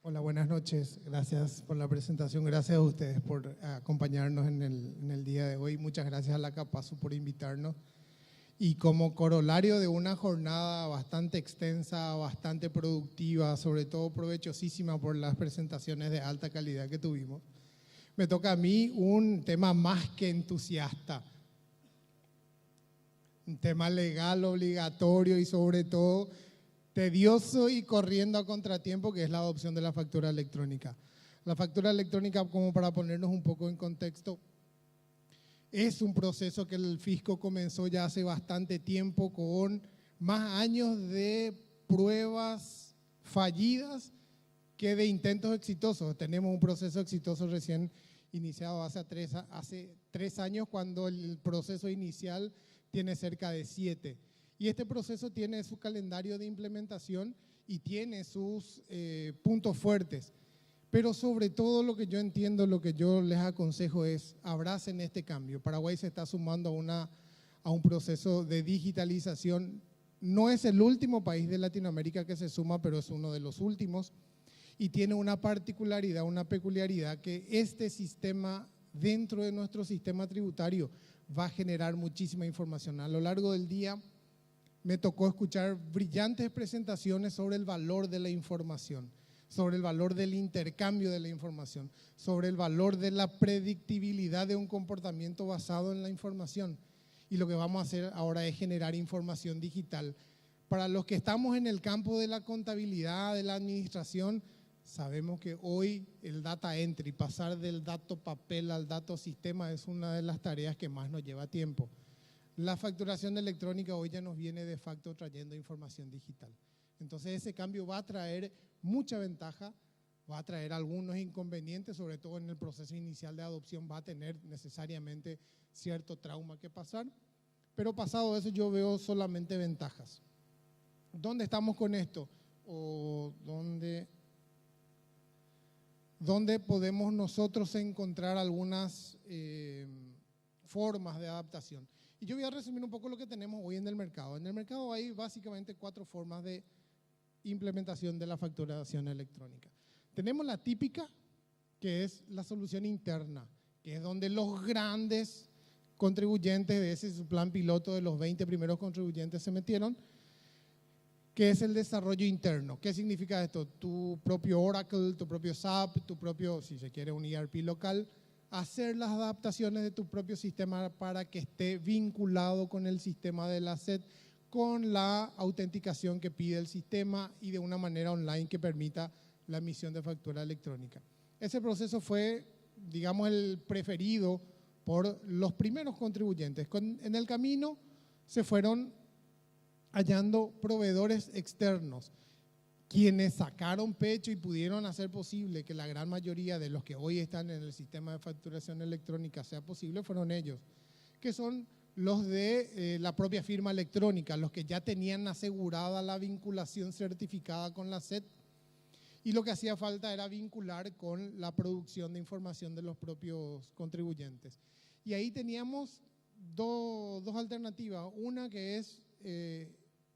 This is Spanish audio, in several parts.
Hola, buenas noches. Gracias por la presentación. Gracias a ustedes por acompañarnos en el día de hoy. Muchas gracias a la Capazu por invitarnos. Y como corolario de una jornada bastante extensa, bastante productiva, sobre todo provechosísima por las presentaciones de alta calidad que tuvimos, me toca a mí un tema más que entusiasta. Un tema legal, obligatorio y sobre todo tedioso y corriendo a contratiempo, que es la adopción de la factura electrónica. La factura electrónica, como para ponernos un poco en contexto, es un proceso que el fisco comenzó ya hace bastante tiempo con más años de pruebas fallidas que de intentos exitosos. Tenemos un proceso exitoso recién iniciado hace 3 años, cuando el proceso inicial tiene cerca de 7. Y este proceso tiene su calendario de implementación y tiene sus puntos fuertes. Pero sobre todo lo que yo entiendo, lo que yo les aconsejo es abracen este cambio. Paraguay se está sumando a un proceso de digitalización. No es el último país de Latinoamérica que se suma, pero es uno de los últimos. Y tiene una particularidad, una peculiaridad, que este sistema, dentro de nuestro sistema tributario, va a generar muchísima información. A lo largo del día me tocó escuchar brillantes presentaciones sobre el valor de la información, sobre el valor del intercambio de la información, sobre el valor de la predictibilidad de un comportamiento basado en la información. Y lo que vamos a hacer ahora es generar información digital. Para los que estamos en el campo de la contabilidad, de la administración, sabemos que hoy el data entry, pasar del dato papel al dato sistema, es una de las tareas que más nos lleva tiempo. La facturación electrónica hoy ya nos viene de facto trayendo información digital. Entonces ese cambio va a traer mucha ventaja, va a traer algunos inconvenientes, sobre todo en el proceso inicial de adopción va a tener necesariamente cierto trauma que pasar, pero pasado eso yo veo solamente ventajas. ¿Dónde estamos con esto? ¿O dónde podemos nosotros encontrar algunas formas de adaptación? Y yo voy a resumir un poco lo que tenemos hoy en el mercado. En el mercado hay básicamente 4 formas de implementación de la facturación electrónica. Tenemos la típica, que es la solución interna, que es donde los grandes contribuyentes de ese plan piloto de los 20 primeros contribuyentes se metieron, que es el desarrollo interno. ¿Qué significa esto? Tu propio Oracle, tu propio SAP, tu propio, si se quiere, un ERP local, hacer las adaptaciones de tu propio sistema para que esté vinculado con el sistema de la SED, con la autenticación que pide el sistema y de una manera online que permita la emisión de factura electrónica. Ese proceso fue, digamos, el preferido por los primeros contribuyentes. En el camino se fueron hallando proveedores externos, quienes sacaron pecho y pudieron hacer posible que la gran mayoría de los que hoy están en el sistema de facturación electrónica sea posible, fueron ellos, que son los de la propia firma electrónica, los que ya tenían asegurada la vinculación certificada con la SED, y lo que hacía falta era vincular con la producción de información de los propios contribuyentes. Y ahí teníamos dos alternativas, una que es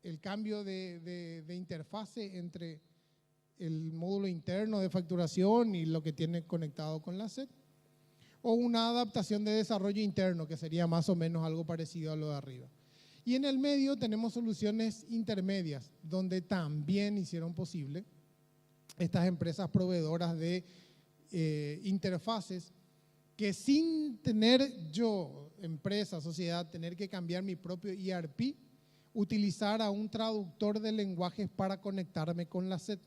el cambio de interfase entre el módulo interno de facturación y lo que tiene conectado con la SED, o una adaptación de desarrollo interno, que sería más o menos algo parecido a lo de arriba. Y en el medio tenemos soluciones intermedias, donde también hicieron posible estas empresas proveedoras de interfaces, que sin tener yo, empresa, sociedad, tener que cambiar mi propio ERP, utilizar a un traductor de lenguajes para conectarme con la SED.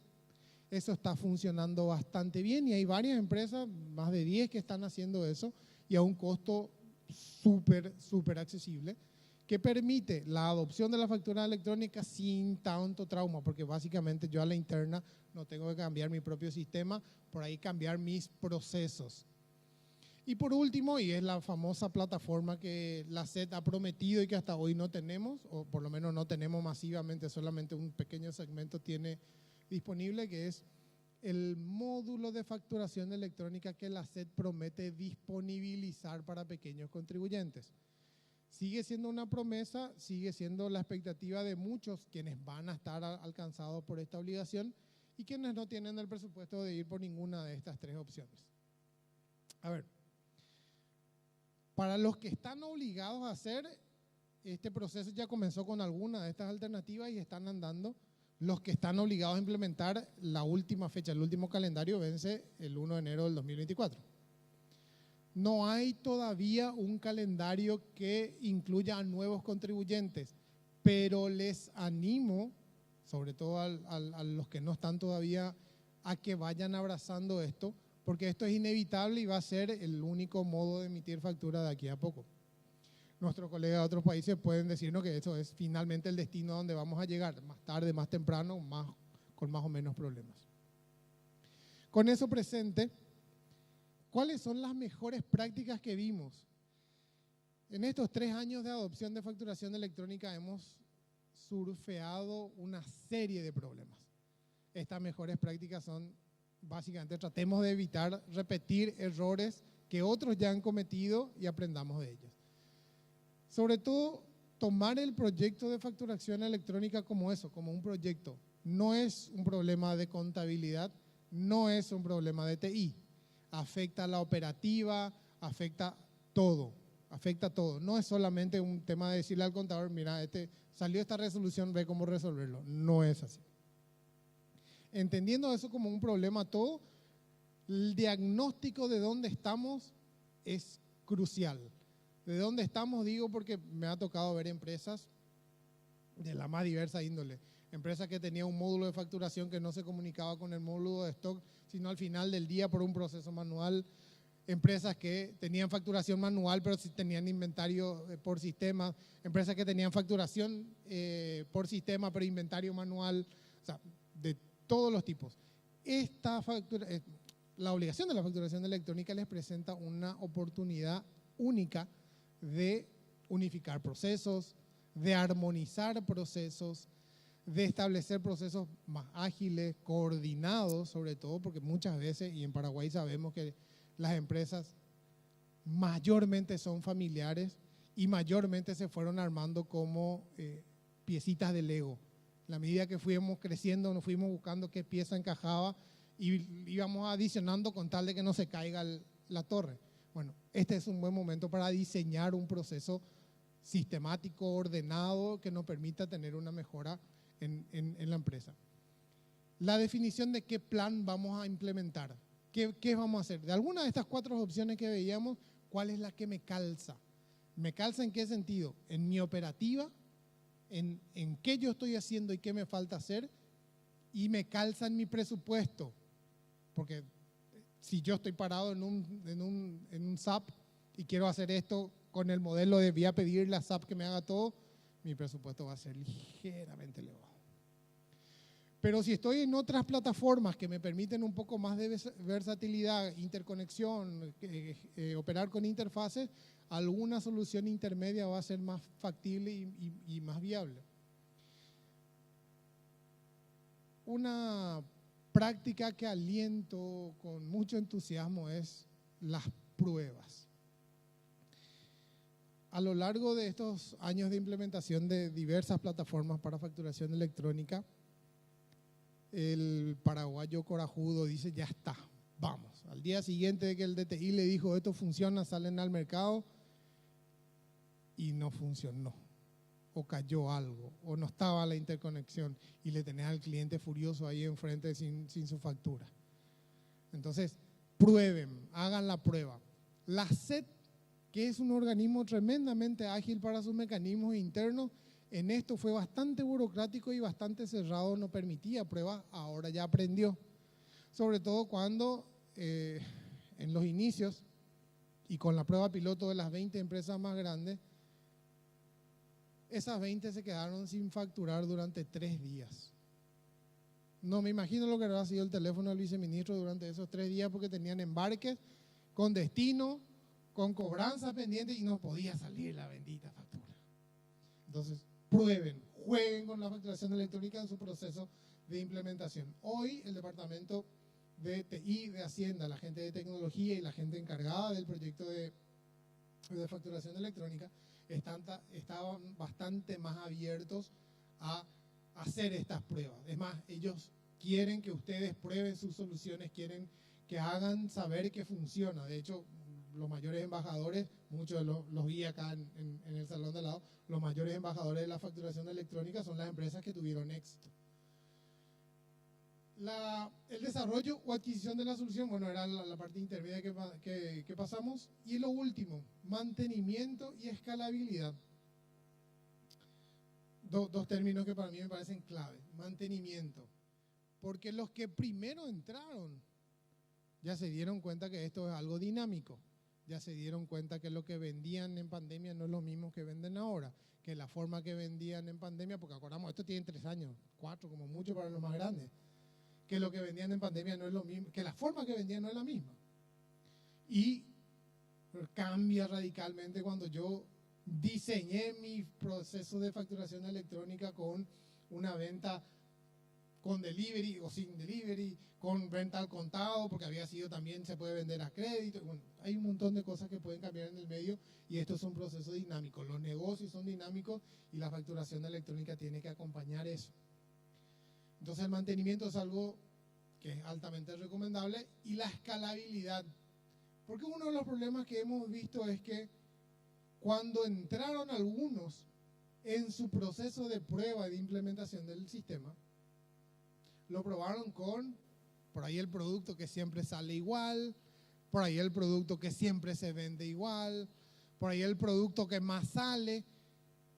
Eso está funcionando bastante bien y hay varias empresas, más de 10, que están haciendo eso y a un costo súper accesible, que permite la adopción de la factura electrónica sin tanto trauma, porque básicamente yo a la interna no tengo que cambiar mi propio sistema, por ahí cambiar mis procesos. Y por último, y es la famosa plataforma que la SED ha prometido y que hasta hoy no tenemos, o por lo menos no tenemos masivamente, solamente un pequeño segmento tiene disponible, que es el módulo de facturación electrónica que la SED promete disponibilizar para pequeños contribuyentes. Sigue siendo una promesa, sigue siendo la expectativa de muchos quienes van a estar alcanzados por esta obligación, y quienes no tienen el presupuesto de ir por ninguna de estas tres opciones. A ver, para los que están obligados a hacer, este proceso ya comenzó con alguna de estas alternativas y están andando. Los que están obligados a implementar, la última fecha, el último calendario vence el 1 de enero del 2024. No hay todavía un calendario que incluya a nuevos contribuyentes, pero les animo, sobre todo a los que no están todavía, a que vayan abrazando esto, porque esto es inevitable y va a ser el único modo de emitir factura de aquí a poco. Nuestros colegas de otros países pueden decirnos que eso es finalmente el destino a donde vamos a llegar, más tarde, más temprano, con más o menos problemas. Con eso presente, ¿cuáles son las mejores prácticas que vimos? En estos 3 años de adopción de facturación electrónica hemos surfeado una serie de problemas. Estas mejores prácticas son, básicamente, tratemos de evitar repetir errores que otros ya han cometido y aprendamos de ellos. Sobre todo, tomar el proyecto de facturación electrónica como eso, como un proyecto. No es un problema de contabilidad, no es un problema de TI. Afecta a la operativa, afecta todo. No es solamente un tema de decirle al contador, mira, salió esta resolución, ve cómo resolverlo. No es así. Entendiendo eso como un problema todo, el diagnóstico de dónde estamos es crucial. ¿De dónde estamos? Digo porque me ha tocado ver empresas de la más diversa índole. Empresas que tenían un módulo de facturación que no se comunicaba con el módulo de stock, sino al final del día por un proceso manual. Empresas que tenían facturación manual, pero sí tenían inventario por sistema. Empresas que tenían facturación por sistema, pero inventario manual. O sea, de todos los tipos. La obligación de la facturación electrónica les presenta una oportunidad única de unificar procesos, de armonizar procesos, de establecer procesos más ágiles, coordinados, sobre todo porque muchas veces, y en Paraguay sabemos que las empresas mayormente son familiares y mayormente se fueron armando como piecitas de Lego. En la medida que fuimos creciendo, nos fuimos buscando qué pieza encajaba y íbamos adicionando con tal de que no se caiga la torre. Bueno, este es un buen momento para diseñar un proceso sistemático, ordenado, que nos permita tener una mejora en la empresa. La definición de qué plan vamos a implementar, qué vamos a hacer. De alguna de estas 4 opciones que veíamos, ¿cuál es la que me calza? ¿Me calza en qué sentido? En mi operativa, en qué yo estoy haciendo y qué me falta hacer, y me calza en mi presupuesto, porque si yo estoy parado en un SAP y quiero hacer esto con el modelo de voy a pedirle a SAP que me haga todo, mi presupuesto va a ser ligeramente elevado. Pero si estoy en otras plataformas que me permiten un poco más de versatilidad, interconexión, operar con interfaces, alguna solución intermedia va a ser más factible y más viable. Una práctica que aliento con mucho entusiasmo es las pruebas. A lo largo de estos años de implementación de diversas plataformas para facturación electrónica, el paraguayo corajudo dice, ya está, vamos. Al día siguiente de que el DTI le dijo, esto funciona, salen al mercado y no funcionó. O cayó algo, o no estaba la interconexión y le tenés al cliente furioso ahí enfrente sin su factura. Entonces, prueben, hagan la prueba. La SET, que es un organismo tremendamente ágil para sus mecanismos internos, en esto fue bastante burocrático y bastante cerrado, no permitía pruebas, ahora ya aprendió. Sobre todo cuando en los inicios y con la prueba piloto de las 20 empresas más grandes, esas 20 se quedaron sin facturar durante 3 días. No me imagino lo que habrá sido el teléfono del viceministro durante esos 3 días porque tenían embarques con destino, con cobranza pendiente y no podía salir la bendita factura. Entonces, prueben, jueguen con la facturación electrónica en su proceso de implementación. Hoy el departamento de TI, de Hacienda, la gente de tecnología y la gente encargada del proyecto de facturación electrónica estaban bastante más abiertos a hacer estas pruebas. Es más, ellos quieren que ustedes prueben sus soluciones, quieren que hagan saber que funciona. De hecho, los mayores embajadores, muchos los vi acá en el salón de al lado, los mayores embajadores de la facturación electrónica son las empresas que tuvieron éxito. El desarrollo o adquisición de la solución, bueno, era la parte intermedia que pasamos. Y lo último, mantenimiento y escalabilidad. Dos términos que para mí me parecen clave. Mantenimiento. Porque los que primero entraron ya se dieron cuenta que esto es algo dinámico. Ya se dieron cuenta que lo que vendían en pandemia no es lo mismo que venden ahora. Que la forma que vendían en pandemia, porque acordamos, esto tiene 3 años, 4 como mucho para los más grandes. Que lo que vendían en pandemia no es lo mismo, que la forma que vendían no es la misma. Y cambia radicalmente cuando yo diseñé mi proceso de facturación electrónica con una venta con delivery o sin delivery, con venta al contado, porque había sido también, se puede vender a crédito. Bueno, hay un montón de cosas que pueden cambiar en el medio y esto es un proceso dinámico. Los negocios son dinámicos y la facturación electrónica tiene que acompañar eso. Entonces el mantenimiento es algo que es altamente recomendable y la escalabilidad. Porque uno de los problemas que hemos visto es que cuando entraron algunos en su proceso de prueba de implementación del sistema, lo probaron con, por ahí el producto que siempre sale igual, por ahí el producto que siempre se vende igual, por ahí el producto que más sale,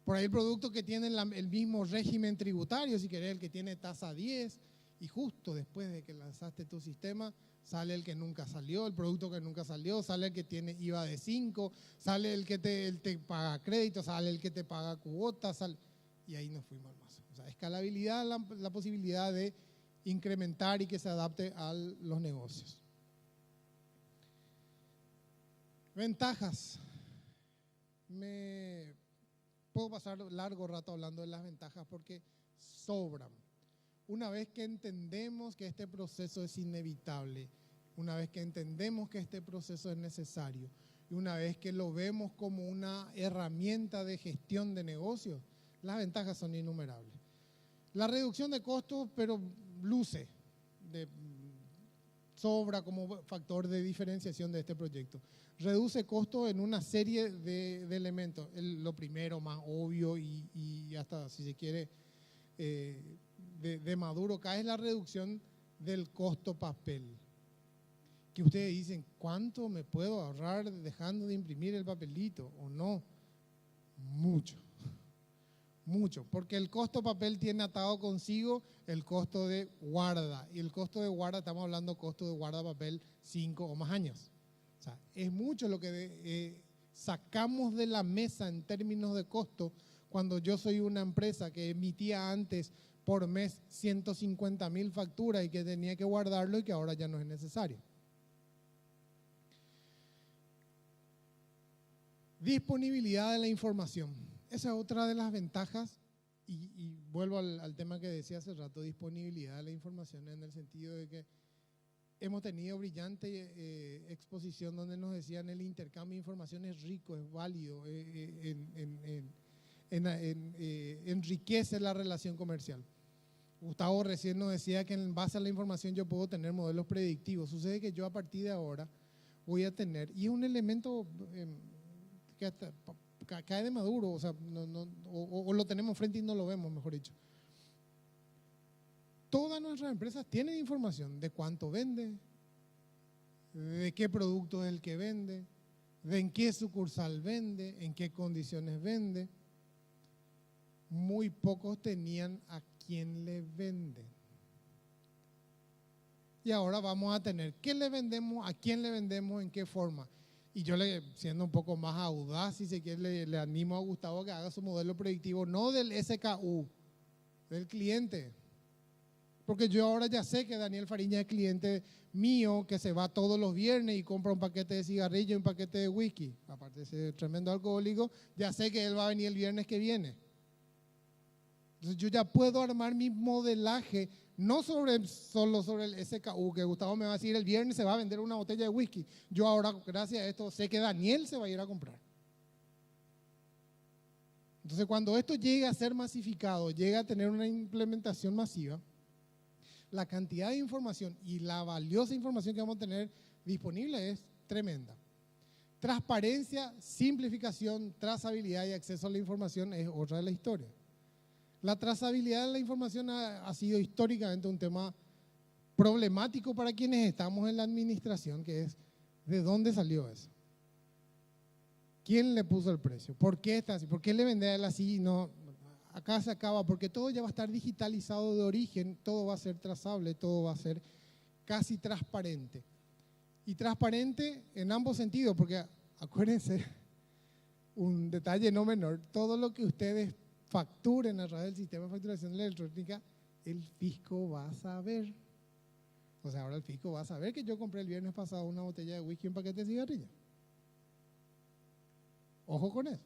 por ahí el producto que tiene el mismo régimen tributario, si querés, el que tiene tasa 10, y justo después de que lanzaste tu sistema, sale el que nunca salió, el producto que nunca salió, sale el que tiene IVA de 5, sale el que te paga crédito, sale el que te paga cuotas, y ahí nos fuimos más. O sea, escalabilidad, la posibilidad de incrementar y que se adapte a los negocios. Ventajas. Puedo pasar largo rato hablando de las ventajas porque sobran. Una vez que entendemos que este proceso es inevitable, una vez que entendemos que este proceso es necesario y una vez que lo vemos como una herramienta de gestión de negocios, las ventajas son innumerables. La reducción de costos, pero luce, sobra como factor de diferenciación de este proyecto. Reduce costos en una serie de elementos. Lo primero, más obvio y hasta, si se quiere, de maduro acá es la reducción del costo papel. Que ustedes dicen, ¿cuánto me puedo ahorrar dejando de imprimir el papelito o no? Mucho. Mucho, porque el costo papel tiene atado consigo el costo de guarda. Y el costo de guarda, estamos hablando costo de guarda papel 5 o más años. O sea, es mucho lo que sacamos de la mesa en términos de costo cuando yo soy una empresa que emitía antes por mes 150.000 facturas y que tenía que guardarlo y que ahora ya no es necesario. Disponibilidad de la información. Esa es otra de las ventajas y vuelvo al tema que decía hace rato, disponibilidad de la información en el sentido de que hemos tenido brillante exposición donde nos decían el intercambio de información es rico, es válido, enriquece la relación comercial. Gustavo recién nos decía que en base a la información yo puedo tener modelos predictivos. Sucede que yo a partir de ahora voy a tener, y es un elemento que hasta cae de maduro, o sea, o lo tenemos frente y no lo vemos, mejor dicho. Todas nuestras empresas tienen información de cuánto vende, de qué producto es el que vende, de en qué sucursal vende, en qué condiciones vende. Muy pocos tenían a quién le venden. Y ahora vamos a tener qué le vendemos, a quién le vendemos, en qué forma. Y yo, siendo un poco más audaz, si se quiere, le animo a Gustavo que haga su modelo predictivo, no del SKU, del cliente. Porque yo ahora ya sé que Daniel Fariña es cliente mío, que se va todos los viernes y compra un paquete de cigarrillo y un paquete de whisky. Aparte de ese tremendo alcohólico, ya sé que él va a venir el viernes que viene. Entonces yo ya puedo armar mi modelaje, no solo sobre el SKU, que Gustavo me va a decir el viernes se va a vender una botella de whisky. Yo ahora, gracias a esto, sé que Daniel se va a ir a comprar. Entonces cuando esto llegue a ser masificado, llegue a tener una implementación masiva, la cantidad de información y la valiosa información que vamos a tener disponible es tremenda. Transparencia, simplificación, trazabilidad y acceso a la información es otra de la historia. La trazabilidad de la información ha sido históricamente un tema problemático para quienes estamos en la administración, que es ¿de dónde salió eso? ¿Quién le puso el precio? ¿Por qué está así? ¿Por qué le vende a él así? No, acá se acaba, porque todo ya va a estar digitalizado de origen, todo va a ser trazable, todo va a ser casi transparente. Y transparente en ambos sentidos, porque acuérdense, un detalle no menor, todo lo que ustedes facturen a través del sistema de facturación electrónica, el fisco va a saber. O sea, ahora el fisco va a saber que yo compré el viernes pasado una botella de whisky y un paquete de cigarrillos. Ojo con eso.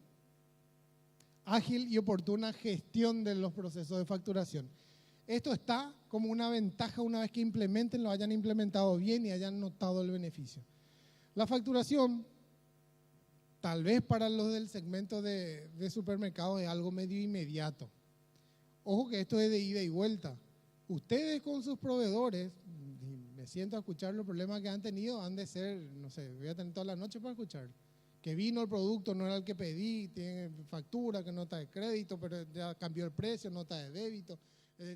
Ágil y oportuna gestión de los procesos de facturación. Esto está como una ventaja una vez que implementen, lo hayan implementado bien y hayan notado el beneficio. La facturación, tal vez para los del segmento de supermercados, es algo medio inmediato. Ojo que esto es de ida y vuelta. Ustedes con sus proveedores, me siento a escuchar los problemas que han tenido, han de ser, no sé, voy a tener toda la noche para escuchar. Que vino el producto, no era el que pedí, tiene factura, que nota de crédito, pero ya cambió el precio, nota de débito,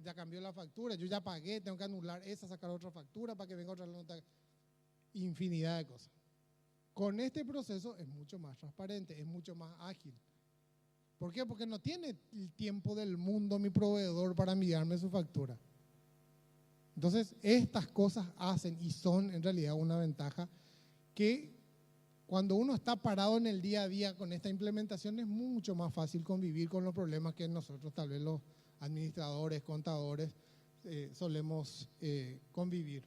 ya cambió la factura, yo ya pagué, tengo que anular esa, sacar otra factura para que venga otra nota. Infinidad de cosas. Con este proceso es mucho más transparente, es mucho más ágil. ¿Por qué? Porque no tiene el tiempo del mundo mi proveedor para enviarme su factura. Entonces, estas cosas hacen y son en realidad una ventaja que cuando uno está parado en el día a día con esta implementación es mucho más fácil convivir con los problemas que nosotros, tal vez los administradores, contadores, solemos convivir.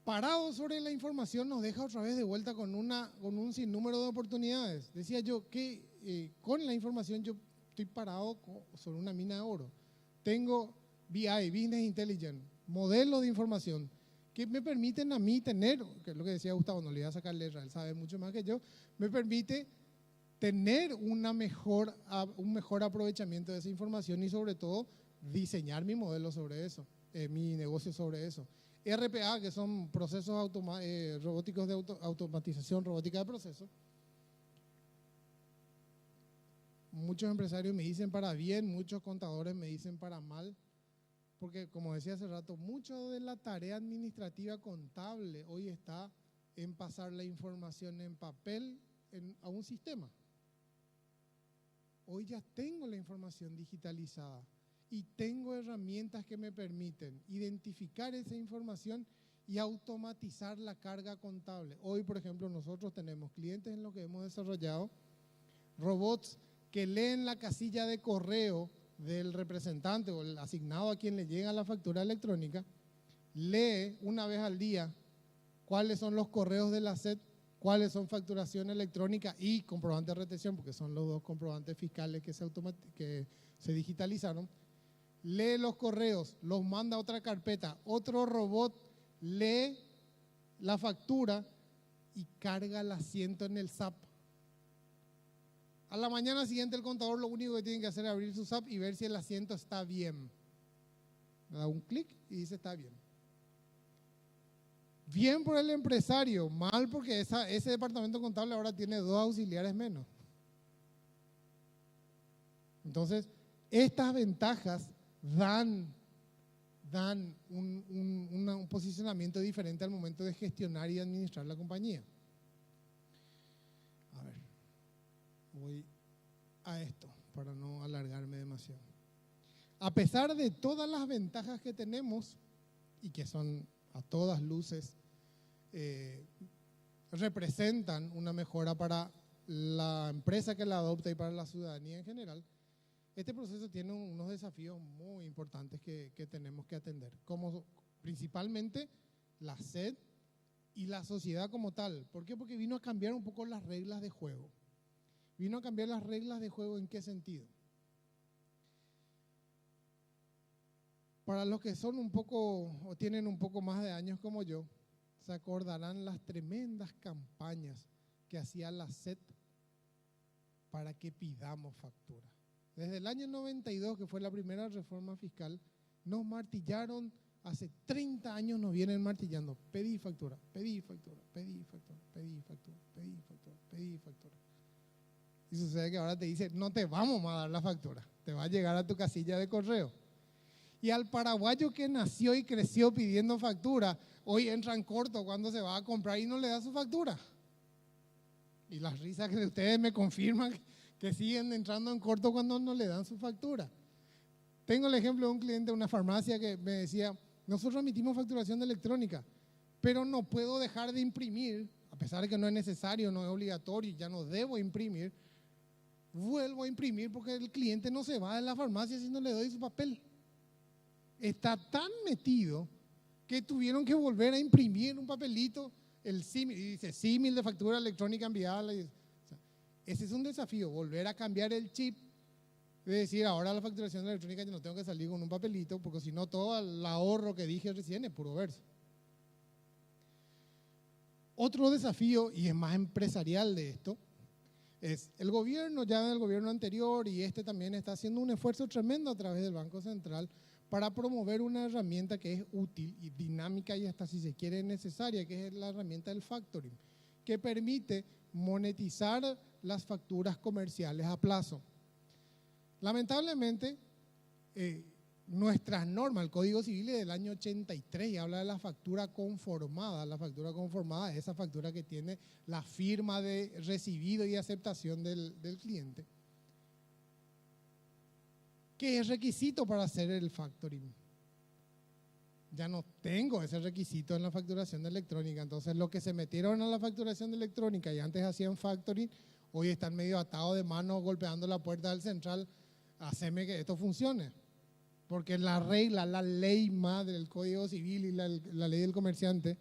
Parado sobre la información nos deja otra vez de vuelta con un sinnúmero de oportunidades. Decía yo que con la información yo estoy parado sobre una mina de oro. Tengo BI, Business Intelligence, modelos de información que me permiten a mí tener, que es lo que decía Gustavo, no le iba a sacar letra, él sabe mucho más que yo, me permite tener un mejor aprovechamiento de esa información y sobre todo diseñar mi modelo sobre eso, mi negocio sobre eso. RPA, que son procesos robóticos de automatización robótica de procesos. Muchos empresarios me dicen para bien, muchos contadores me dicen para mal, porque como decía hace rato, mucho de la tarea administrativa contable hoy está en pasar la información en papel a un sistema. Hoy ya tengo la información digitalizada y tengo herramientas que me permiten identificar esa información y automatizar la carga contable. Hoy, por ejemplo, nosotros tenemos clientes en los que hemos desarrollado robots que leen la casilla de correo del representante o el asignado a quien le llega la factura electrónica, lee una vez al día cuáles son los correos de la SED, cuáles son facturación electrónica y comprobante de retención, porque son los dos comprobantes fiscales que se digitalizaron. Lee los correos, los manda a otra carpeta, otro robot lee la factura y carga el asiento en el SAP. A la mañana siguiente el contador lo único que tiene que hacer es abrir su SAP y ver si el asiento está bien. Le da un clic y dice está bien. Bien por el empresario, mal porque ese departamento contable ahora tiene 2 auxiliares menos. Entonces, estas ventajas dan un posicionamiento diferente al momento de gestionar y administrar la compañía. A ver, voy a esto para no alargarme demasiado. A pesar de todas las ventajas que tenemos y que son a todas luces, representan una mejora para la empresa que la adopta y para la ciudadanía en general, este proceso tiene unos desafíos muy importantes que tenemos que atender, como principalmente la SED y la sociedad como tal. ¿Por qué? Porque vino a cambiar un poco las reglas de juego. ¿Vino a cambiar las reglas de juego en qué sentido? Para los que son un poco o tienen un poco más de años como yo, se acordarán las tremendas campañas que hacía la SED para que pidamos factura. Desde el año 92, que fue la primera reforma fiscal, nos martillaron, hace 30 años nos vienen martillando. Pedí factura, pedí factura, pedí factura, pedí factura, pedí factura, pedí factura. Y sucede que ahora te dice, no te vamos a dar la factura, te va a llegar a tu casilla de correo. Y al paraguayo que nació y creció pidiendo factura, hoy entra en corto cuando se va a comprar y no le da su factura. Y las risas que ustedes me confirman que siguen entrando en corto cuando no le dan su factura. Tengo el ejemplo de un cliente de una farmacia que me decía, nosotros emitimos facturación electrónica, pero no puedo dejar de imprimir, a pesar de que no es necesario, no es obligatorio, ya no debo imprimir, vuelvo a imprimir porque el cliente no se va de la farmacia si no le doy su papel. Está tan metido que tuvieron que volver a imprimir un papelito, el símil, y dice símil de factura electrónica enviada. Ese es un desafío, volver a cambiar el chip, de decir ahora la facturación electrónica yo no tengo que salir con un papelito, porque si no todo el ahorro que dije recién es puro verso. Otro desafío, y es más empresarial de esto, es el gobierno, ya el gobierno anterior y este también está haciendo un esfuerzo tremendo a través del Banco Central para promover una herramienta que es útil y dinámica y hasta si se quiere necesaria, que es la herramienta del factoring, que permite monetizar las facturas comerciales a plazo. Lamentablemente, nuestras normas, el Código Civil es del año 83 y habla de la factura conformada. La factura conformada es esa factura que tiene la firma de recibido y aceptación del cliente. ¿Qué es requisito para hacer el factoring? Ya no tengo ese requisito en la facturación electrónica. Entonces, los que se metieron a la facturación electrónica y antes hacían factoring, hoy están medio atados de manos golpeando la puerta del central. Haceme que esto funcione. Porque la regla, la ley madre del Código Civil y la ley del comerciante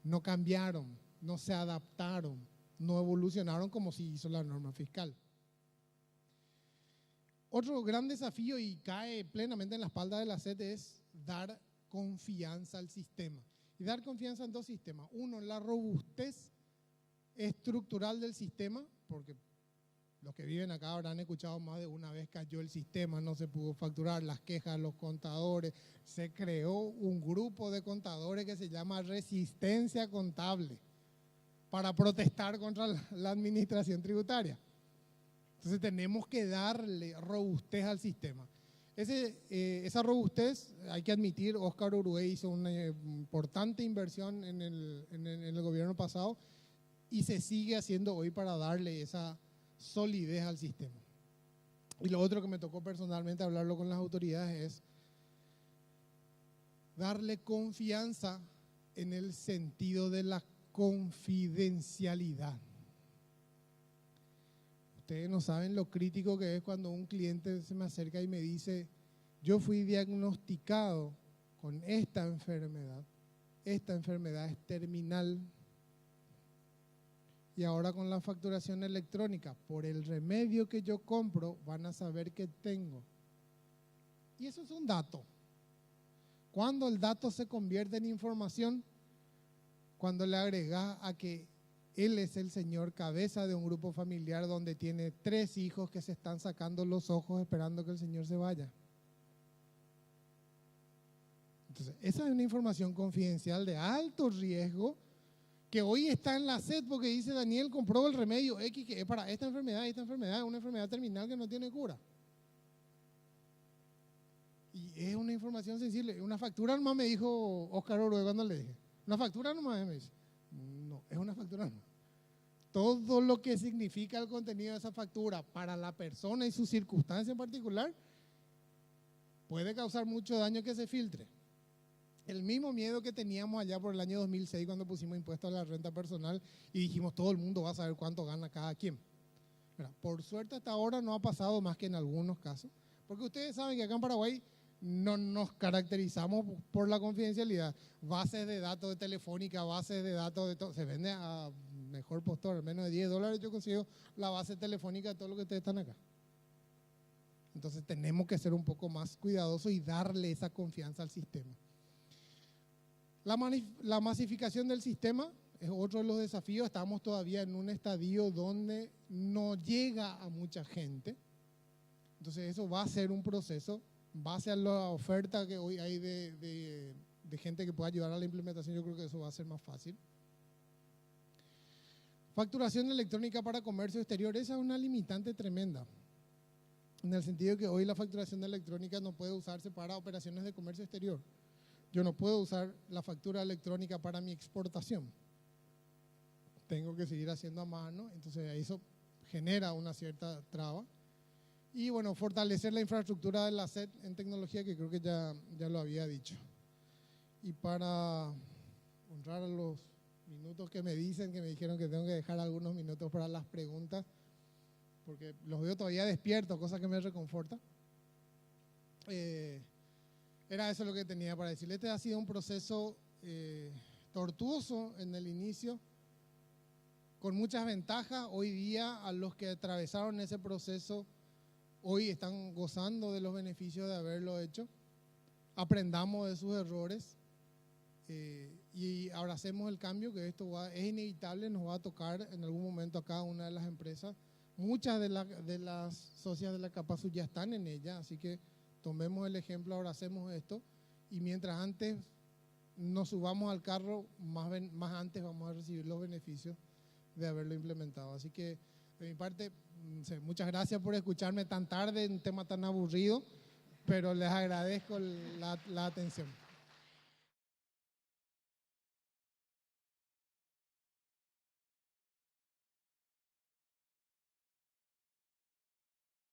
no cambiaron, no se adaptaron, no evolucionaron como se hizo la norma fiscal. Otro gran desafío, y cae plenamente en la espalda de la SET, es dar confianza al sistema. Y dar confianza en dos sistemas. Uno, la robustez estructural del sistema, porque los que viven acá habrán escuchado más de una vez, cayó el sistema, no se pudo facturar, las quejas, los contadores. Se creó un grupo de contadores que se llama Resistencia Contable para protestar contra la administración tributaria. Entonces tenemos que darle robustez al sistema. Esa robustez, hay que admitir, Óscar Uruguay hizo una importante inversión en el gobierno pasado y se sigue haciendo hoy para darle esa solidez al sistema. Y lo otro que me tocó personalmente hablarlo con las autoridades es darle confianza en el sentido de la confidencialidad. Ustedes no saben lo crítico que es cuando un cliente se me acerca y me dice, yo fui diagnosticado con esta enfermedad es terminal y ahora con la facturación electrónica, por el remedio que yo compro, van a saber que tengo. Y eso es un dato. Cuando el dato se convierte en información, cuando le agregas a que él es el señor cabeza de un grupo familiar donde tiene 3 hijos que se están sacando los ojos esperando que el señor se vaya. Entonces, esa es una información confidencial de alto riesgo que hoy está en la SED porque dice Daniel compró el remedio X que es para esta enfermedad es una enfermedad terminal que no tiene cura. Y es una información sensible. Una factura nomás me dijo Óscar Uruguay cuando le dije. Una factura nomás me dice. No, es una factura nomás. Todo lo que significa el contenido de esa factura para la persona y su circunstancia en particular puede causar mucho daño que se filtre. El mismo miedo que teníamos allá por el año 2006 cuando pusimos impuestos a la renta personal y dijimos todo el mundo va a saber cuánto gana cada quien. Por suerte hasta ahora no ha pasado más que en algunos casos, porque ustedes saben que acá en Paraguay no nos caracterizamos por la confidencialidad. Bases de datos de Telefónica, bases de datos de todo, se vende a mejor postor, menos de $10 yo consigo la base telefónica de todo lo que ustedes están acá. Entonces tenemos que ser un poco más cuidadosos y darle esa confianza al sistema. La masificación del sistema es otro de los desafíos. Estamos todavía en un estadio donde no llega a mucha gente, Entonces eso va a ser un proceso, base a la oferta que hoy hay de gente que pueda ayudar a la implementación, yo creo que eso va a ser más fácil. Facturación electrónica para comercio exterior, esa es una limitante tremenda, en el sentido de que hoy la facturación electrónica no puede usarse para operaciones de comercio exterior. Yo no puedo usar la factura electrónica para mi exportación. Tengo que seguir haciendo a mano, entonces eso genera una cierta traba. Y bueno, fortalecer la infraestructura de la SED en tecnología, que creo que ya lo había dicho. Y para honrar a los minutos que me dijeron que tengo que dejar algunos minutos para las preguntas, porque los veo todavía despiertos, cosa que me reconforta. Era eso lo que tenía para decirle. Este ha sido un proceso tortuoso en el inicio, con muchas ventajas. Hoy día, a los que atravesaron ese proceso, hoy están gozando de los beneficios de haberlo hecho. Aprendamos de sus errores y abracemos el cambio, que esto es inevitable, nos va a tocar en algún momento a cada una de las empresas. Muchas de las socias de la Capasud ya están en ella, así que tomemos el ejemplo, abracemos esto, y mientras antes nos subamos al carro, más antes vamos a recibir los beneficios de haberlo implementado. Así que, de mi parte, muchas gracias por escucharme tan tarde en un tema tan aburrido, pero les agradezco la atención.